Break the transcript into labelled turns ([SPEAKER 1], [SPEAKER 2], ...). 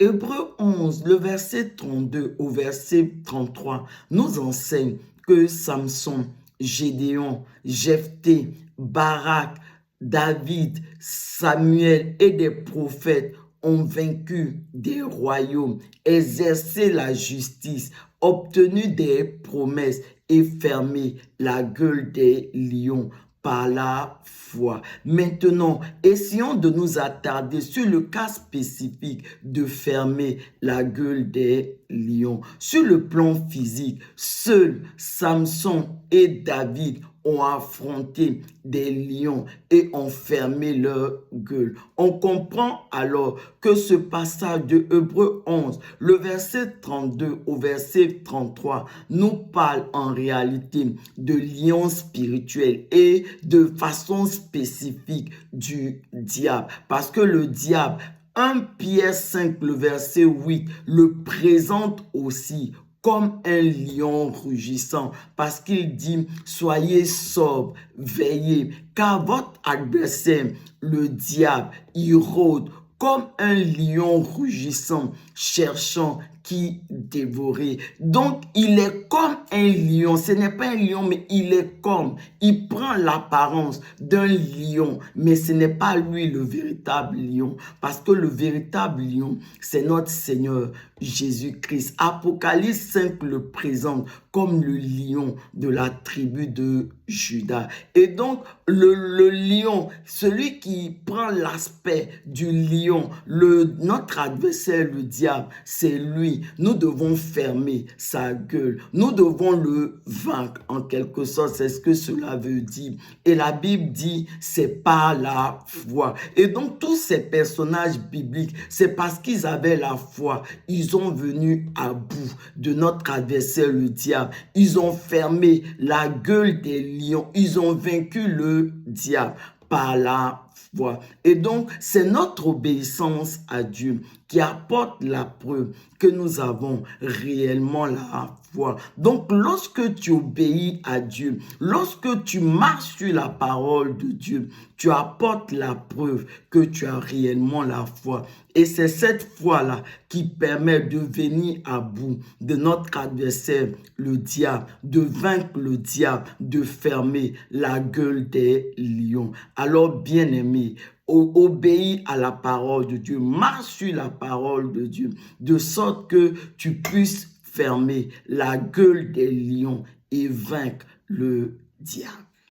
[SPEAKER 1] Hébreux 11, le verset 32 au verset 33 nous enseigne que Samson, Gédéon, Jephthé, Barak, David, Samuel et des prophètes ont vaincu des royaumes, exercé la justice, obtenu des promesses et fermé la gueule des lions par la foi. Maintenant, essayons de nous attarder sur le cas spécifique de fermer la gueule des lions. Sur le plan physique, seuls Samson et David ont affronté des lions et ont fermé leur gueule. On comprend alors que ce passage de Hébreux 11, le verset 32 au verset 33, nous parle en réalité de lions spirituels et de façon spécifique du diable. Parce que le diable, 1 Pierre 5, le verset 8, le présente aussi comme un lion rugissant, parce qu'il dit, soyez sobres, veillez, car votre adversaire, le diable, il rôde comme un lion rugissant, cherchant qui dévorer. Donc, il est comme un lion. Ce n'est pas un lion, mais il prend l'apparence d'un lion, mais ce n'est pas lui le véritable lion, parce que le véritable lion, c'est notre Seigneur Jésus-Christ. Apocalypse 5 le présente comme le lion de la tribu de Juda. Et donc, le lion, celui qui prend l'aspect du lion, notre adversaire, le diable, c'est lui. Nous devons fermer sa gueule. Nous devons le vaincre, en quelque sorte. C'est ce que cela veut dire. Et la Bible dit, c'est par la foi. Et donc, tous ces personnages bibliques, c'est parce qu'ils avaient la foi. Ils sont venus à bout de notre adversaire, le diable. Ils ont fermé la gueule des lions. Ils ont vaincu le diable par la foi. Et donc, c'est notre obéissance à Dieu qui apporte la preuve que nous avons réellement la foi. Donc, lorsque tu obéis à Dieu, lorsque tu marches sur la parole de Dieu, tu apportes la preuve que tu as réellement la foi. Et c'est cette foi-là qui permet de venir à bout de notre adversaire, le diable, de vaincre le diable, de fermer la gueule des lions. Alors, bien-aimés, obéis à la parole de Dieu, marche sur la parole de Dieu, de sorte que tu puisses fermer la gueule des lions et vaincre le diable.